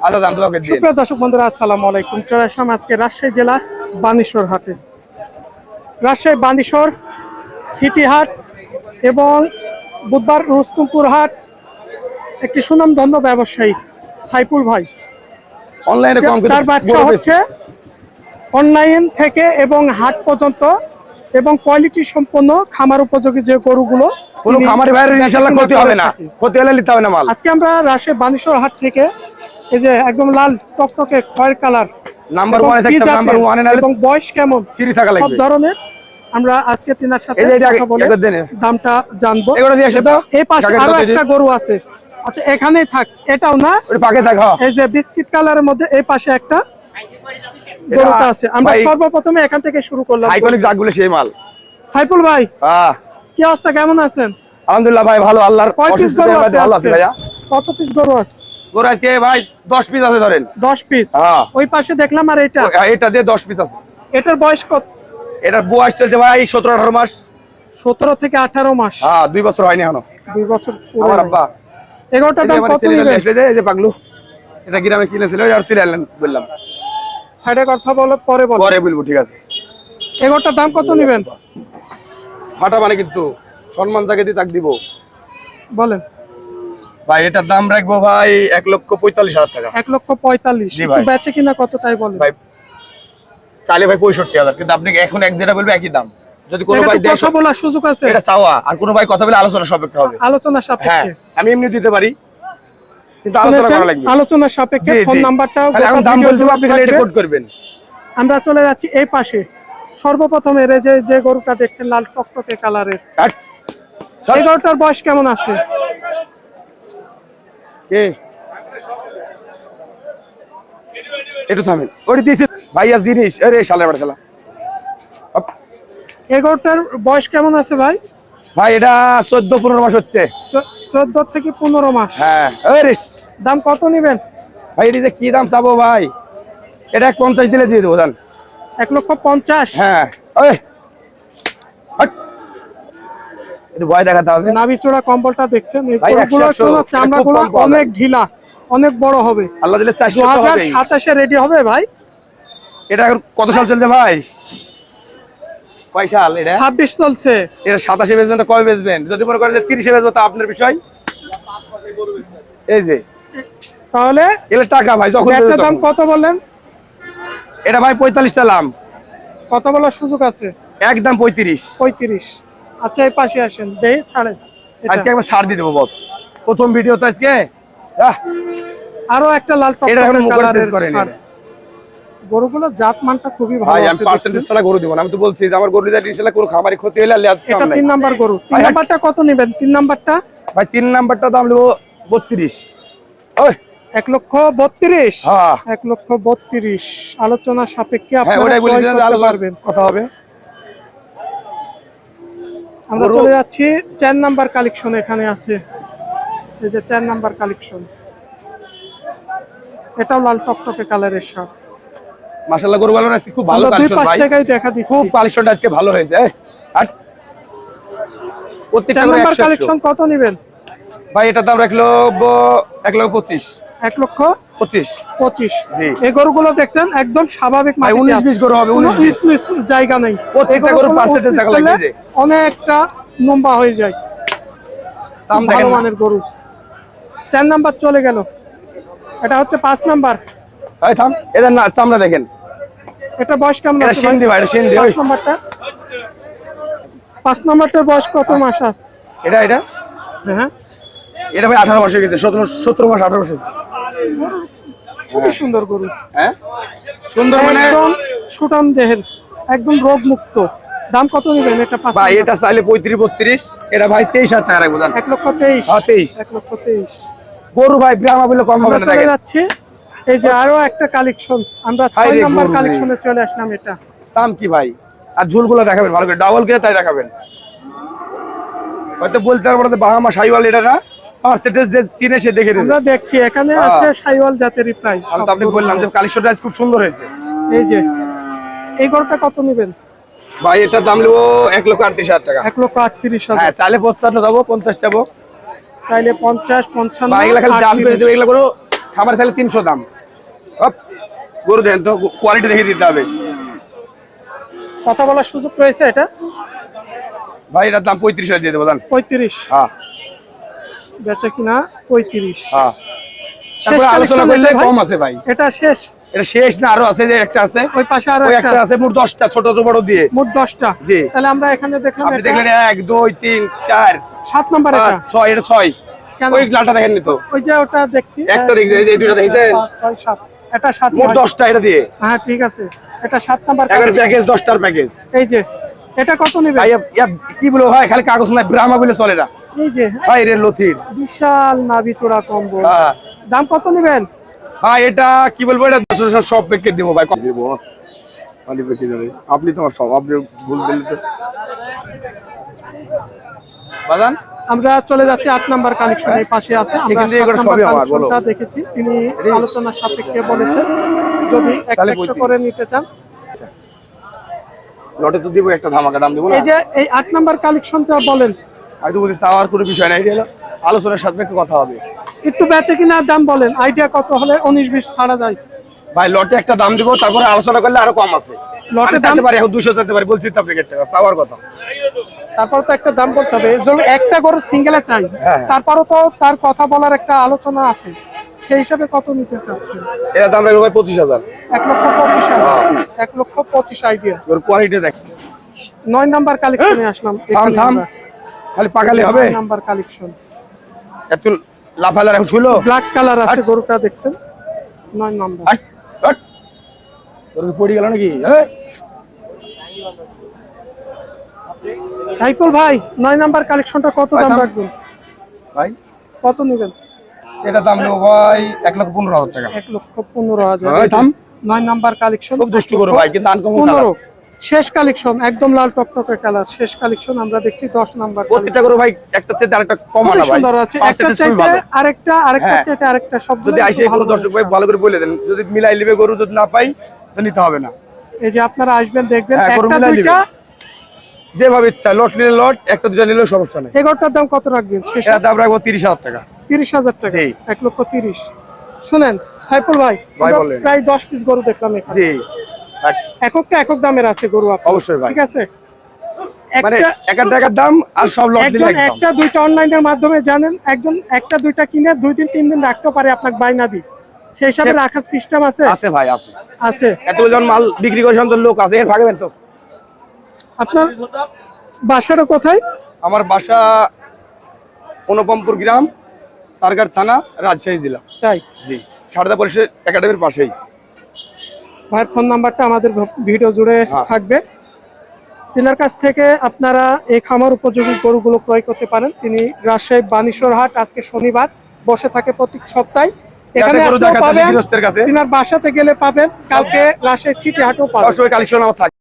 আচ্ছা দাম তোমাকে দিন। সুপ্রিয় দর্শক বন্ধুরা আসসালামু আলাইকুম। চলে আসলাম আজকে রাজশাহী জেলা বানেশ্বর হাটে। রাজশাহী বানেশ্বর সিটি হাট এবং বুধবার রুস্তমপুর হাট। একটি সুনামধন্য ব্যবসায়ী সাইফুল ভাই অনলাইনে কম তার ব্যবসা হচ্ছে অনলাইন থেকে এবং হাট পর্যন্ত এবং কোয়ালিটি সম্পন্ন খামার উপযোগী যে গরুগুলো কোনো খামারি ভাইয়ের ইনশাআল্লাহ ক্ষতি হবে না, ক্ষতি হলে নিতে হবে না মাল। আজকে আমরা রাজশাহী বানেশ্বর হাট থেকে এই যে একদম লাল টকটকে খয়ের কালার নাম্বার 1 এ থাকতে নাম্বার 1 এ নালে এবং বয়স কেমন ফ্রি থাকা লাগবে সব ধরনের আমরা আজকে তিনার সাথে কথা বলে দামটা জানবো। এগুলো দিয়ে আসো তো। এই পাশে আরো একটা গরু আছে। আচ্ছা এখানেই থাক, এটাও না ওই পাকে থাক। এই যে বিস্কিট কালারের মধ্যে এই পাশে একটা গরুটা আছে। আমরা সর্বপ্রথমে এখান থেকে শুরু করলাম। আইকনিক জাতগুলো সেই মাল। সাইফুল ভাই হ্যাঁ কি অবস্থা, কেমন আছেন? আলহামদুলিল্লাহ ভাই ভালো, আল্লাহর কয় পিস গরু আছে ভালো আছে ভাইয়া। কত পিস গরু আছে? গরু আজকে ভাই 10 পিস আছে ধরেন। 10 পিস। হ্যাঁ ওই পাশে দেখলাম আর এটা দিয়ে 10 পিস আছে। এটার বয়স কত? এটার বয়স চলছে ভাই 17-18 মাস। 17 থেকে 18 মাস। হ্যাঁ 2 বছর হয়নি এখনো। 2 বছর পুরো। আমার আব্বা এগারোটার দাম কত নেবেন? এই যে পাগলু এটা গ্রামে কিনেছিল আর তিরালেন বললাম। সাইডে কথা বলো পরে বলবো ঠিক আছে। এগারোটার দাম কত নেবেন? ফাটা মানে কিন্তু সম্মান তাকে দিয়ে তাক দিব। বলেন ভাই এটার দাম রাখবো ভাই 1,45,000 টাকা। 1,45,000। একটু বেচে কিনা কত তাই বলেন ভাই। চাইলে ভাই 65,000 কিন্তু আপনি এখন এক যেটা বলবে একই দাম। যদি কোনো ভাই কথা বলার সুযোগ আছে এটা চাওয়া, আর কোনো ভাই কথা বলে আলোচনা সাপেক্ষে হবে। আলোচনা সাপেক্ষে আমি এমনি দিতে পারি কিন্তু আলোচনা করা লাগবে। আলোচনা সাপেক্ষে ফোন নাম্বারটাও এখন দাম বলতে আপনি খালি রেকর্ড করবেন। আমরা চলে যাচ্ছি এই পাশে। সর্বপ্রথম এর যে গরুটা দেখছেন লাল টকটকে কালারের, এই গরুটার বয়স কেমন আছে? কে একটু থামেন, ওটা দিয়েছে ভাইয়া জিনিস। আরে শালা বড় শালা। এই গরুটার বয়স কেমন আছে ভাই? ভাই এটা 14-15 মাস হচ্ছে। 14 থেকে 15 মাস। হ্যাঁ আরে দাম কত নেবেন ভাই? এটা কি দাম চাবো ভাই? এটা 50 দিলে দিয়ে দেবো জান। 1,50,000। হ্যাঁ ওই একটু ভয় দেখাতে হবে। নাভিচূড়া কম্বলটা দেখছেন, এই গরুগুলোর চামড়াগুলো অনেক ঢিলা, অনেক বড় হবে। আল্লাহ দিলে 2027 এ রেডি হবে ভাই। এটা কত সাল চলছে ভাই? কয় সাল এটা? 26 চলছে। এটা 27 বেচবেন না কয় বেচবেন? যদি মনে করেন যে 30 এ বেচবো তা আপনার বিষয়। এই যে তাহলে এর টাকা ভাই যখন বেচা দাম কত বলেন? এটা ভাই 45 সালাম। কত বলার সুযোগ আছে? একদম 35। আচ্ছা এই পাশে আসেন, দেই ছাড়েন। আজকে একবার ছাড় দিয়ে দেবো বস, প্রথম ভিডিও তো আজকে। আরো একটা লাল টক এটা এখন মুখে করেন। গরুগুলো জাত মানটা খুবই ভালো ভাই আছে। আমি পার্সেন্টেজ ছাড়া গরু দিব না। আমি তো বলছি যে আমার গরুটা ইনশাআল্লাহ কোনো খামারি ক্ষতি হলে আল্লাহ এটা 3 নাম্বার গরু। 3 নাম্বারটা কত নেবেন? 3 নাম্বারটা ভাই 3 নাম্বারটা দাম নেব 32। ওই 1,32,000। হ্যাঁ 1,32,000 আলোচনা সাপেক্ষে হ্যাঁ আপনারা ওটাই বলি যে করতে পারবেন। কথা হবে। আমরা চলে যাচ্ছি 4 নাম্বার কালেকশন। এখানে আছে এই যে 4 নাম্বার কালেকশন। এটাও লাল টকটকে কালারের শার্ট। মাশাআল্লাহ গরু ভালো আছে, খুব ভালো কালেকশন ভাই। দেখাই দেখা দিচ্ছি, খুব কালেকশনটা আজকে ভালো হয়েছে। আর প্রত্যেকটা 4 নাম্বার কালেকশন কত নেবেন ভাই? এটা দাম রাখলো 1,25,000। 1,25,000। জি এই গরুগুলো দেখছেন একদম স্বাভাবিক ভাই। 19-20 গরু হবে। 19 জায়গা নেই। প্রত্যেকটা গরু পার্সেন্টেজ দেখা লাগবে যে অনেকটা লম্বা হয়ে যায়। সাম দেখেন ভালো মানের গরু। 4 নাম্বার চলে গেল। এটা হচ্ছে 5 নাম্বার। ভাই থাম, এদের না চামড়া দেখেন। এটা বয়স কেমন এটা আছে সিন্ধি ভাই? এটা সিন্ধি। 5 নাম্বারটা 5 নাম্বারটার বয়স কত মাস আছে? এটা হ্যাঁ এটা ভাই 18 মাস হয়ে গেছে। 17 মাস 18 মাস হয়েছে। খুবই সুন্দর গরু। হ্যাঁ সুন্দর মানে একদম সুঠাম দেহের, একদম রোগ মুক্ত। দাম কত নেবেন এটা? 5 ভাই এটা চাইলে 35-32। এটা ভাই 23,000 টাকা রাখবো জান। 1,23,000। হ্যাঁ 23। 1,23,000 গরু ভাই ব্রাহ্মা বলে কম হবে না। চলে যাচ্ছে এই যে আরো একটা কালেকশন। আমরা 6 নাম্বার কালেকশনে চলে আসলাম। এটা সাম কি ভাই? আর ঝুলগুলো দেখাবেন ভালো করে, ডাবল করে তাই দেখাবেন। হয়তো বলতে পারবো না বাহামা শাইওয়াল এটা না, পার্সেন্টেজ যে চিনে সে দেখে নেবে। আমরা দেখছি এখানে আছে শাইওয়াল জাতেরই প্রায়। আমি তো আপনাকে বললাম যে কালেকশনটা খুব সুন্দর হয়েছে। এই যে এই গরুটা কত নেবেন ভাই? এটার দাম নেবো 1,38,000 টাকা। 1,38,000। হ্যাঁ চাইলে 55 যাবো, 50 যাবো। চাইলে 50, 55। ভাই এগুলা খালি দাম করে দেবে। এগুলা করো খাবার তাহলে 300 দাম। হপ, গরু দেন তো, কোয়ালিটি দেখে দিতে হবে কথা বলার সুযোগ রয়েছে এটা? ভাই। এটার দাম 35,000 দিয়ে দেবো জান। 35। হ্যাঁ বেচা কিনা 35। হ্যাঁ, শেষ তারপরে আলোচনা collection করলে এটা ভাই? কম আছে ভাই। এটা শেষ? এটা শেষ না, আরো আছে, যে একটা আছে ওই পাশে আরো ওই একটা একটা আছে, মোট 10টা ছোট ছোট বড় দিয়ে। মোট 10টা। জি। তাহলে আমরা এখানে দেখলাম আপনি এটা দেখলেন 1 2 3 4 7 নাম্বার। 5 এটা 6, এটা 6। কেন? ওই লালটা দেখেন নি তো? ওই যে ওটা দেখছি একটা দেখছেন, এই যে এই দুইটা দেখছেন? 5 6 7। এটা 7 মোট 10টা এটা দিয়ে। হ্যাঁ ঠিক আছে, এটা 7 নাম্বার। এগারো প্যাকেজ, 10টার প্যাকেজ। এই যে এটা কত নেবে ভাই কি বলবো ভাই, খালি কাগজ নাই, ব্রাহ্মা বলে চলে না এই যে ভাই। রে লথির বিশাল নাভি চূড়া কম্বল। হ্যাঁ দাম কত নেবেন ভাই, এটা কি বলবো, এটা 200 সব প্যাকেজ দেবো ভাই। বস খালি প্যাকেজ যাবে, আপনি তোমার সব, আপনি ভুল দিলেন তো বাজান। আমরা চলে যাচ্ছি 8 নাম্বার কালেকশন। এই পাশে আছে, আমরা এখান থেকে 7 এগুলো নাম্বার সবই আমার, কালেকশনটা বলো। দেখেছি। তিনি আলোচনা সাপেক্ষে বলেছেন যদি একটা তাহলে একটা 35 করে নিতে চান। লটে তো দিব, একটা ধামাকা দাম দিব না। এই যে এই 8 নাম্বার কালেকশনটা বলেন। আমি তো বলি চাওয়ার কোনো বিষয় নাই, এটা হলো আলোচনার সাপেক্ষে কথা হবে। একটু বেচে কিনার দাম বলেন, আইডিয়া কত হলে 19-20 ছাড়া যায়? ভাই লটে একটা দাম দিব, তারপরে আলোচনা করলে আরো কম আছে। লটে লটে দাম দাম পারি, এখন 200 চাইতে পারি, বলছি তো আপনাকে একটা চাওয়ার কথা। তারপর তো একটা দাম বলতে হবে। যদি একটা গরু সিঙ্গেলে চাই, হ্যাঁ। তারপরও তো তার কথা বলার একটা আলোচনা আছে। সেই হিসাবে কত নিতে চাচ্ছেন? এটা দাম রাখবো ভাই 25,000। 1,25,000। 1,25,000 আইডিয়া। ওর কোয়ালিটি দেখ। 9 নাম্বার কালেকশনে আসলাম। থাম থাম, খালি পাকালে হবে। 9 নাম্বার কালেকশন, এত লাফালার এখন ছিল। ব্ল্যাক কালার আছে গরুটা, দেখছেন 9 নাম্বার। হাট, হাট। তোর কি পড়ে গেল নাকি? হ্যাঁ সাইকুল ভাই, 9 নাম্বার কালেকশনটা কত ভাই, দাম থাম। রাখবেন? ভাই কত নেবেন? এটা দাম নেবো ভাই 1,15,000 টাকা। 1,15,000। ভাই, থাম। 9 নাম্বার কালেকশন, খুব দুষ্টু করো ভাই, কিন্তু আনকমন 15। শেষ কালেকশন, একদম লাল টকটকে কালার। শেষ কালেকশন আমরা দেখছি 10 নাম্বার। প্রত্যেকটা করে ভাই একটা চেয়ে আরেকটা কম খুবই আনা ভাই। সুন্দর আছে, একটা Percentage খুবই চাইতে ভালো। আরেকটা, আরেকটা হ্যাঁ। চাইতে আরেকটা, সব যদি আইসে কোনো দর্শক ভাই ভালো করে বলে দেন, যদি মিলাই লিবে গরু, যদি না পাই তো নিতে হবে না। এই যে আপনারা আসবেন দেখবেন, হ্যাঁ, গরু একটা মিলাই দুইটা। যেভাবে ইচ্ছা, লট নিলে লট, একটা দুটা নিলেও সমস্যা নেই। এগারোটার দাম কত রাখবেন? শেষ এটা দাম রাখবো 30,000 টাকা। 30,000 টাকা। জি। 1,30,000। শুনেন সাইফুল ভাই, ভাই আমরা বলেন। প্রায় 10 পিস গরু দেখলাম এখানে। জি, আর এককটা একক দামের আছে গরু আপনার। অবশ্যই ভাই। ঠিক আছে, মানে একটা একটা টাকার দাম আর সব লট নিলে একজন একদম। একটা দুইটা অনলাইনের মাধ্যমে জানেন, একজন একটা দুইটা কিনে 2 দিন 3 দিন রাখতে পারে আপনার বাইনা দি। সেই হিসাবে রাখার সিস্টেম আছে? আছে ভাই, আছে। আছে। এতগুলো যখন মাল বিক্রি করে সন্তান লোক আছে, এর ভাগবেন তো। আপনার বাসাটা কোথায়? আমার বাসা অনুপমপুর গ্রাম, সারগার থানা, রাজশাহী জেলা। তাই? জি, সারদা পরিষদ একাডেমির পাশেই। ভাইয়ের ফোন নাম্বারটা আমাদের ভিডিও জুড়ে হ্যাঁ। থাকবে। তিনার কাছ থেকে আপনারা এই খামার উপযোগী গরুগুলো ক্রয় করতে পারেন। তিনি রাজশাহী বানেশ্বর হাট, আজকে শনিবার, বসে থাকে প্রতি সপ্তাহে। এখানে গরু আসলেও দেখাতে পাবেন, গৃহস্থের কাছে তিনার বাসাতে গেলে পাবেন, কালকে রাজশাহী চিটি হাটও পাবেন। সবসময় কালেকশন আমার থাকে।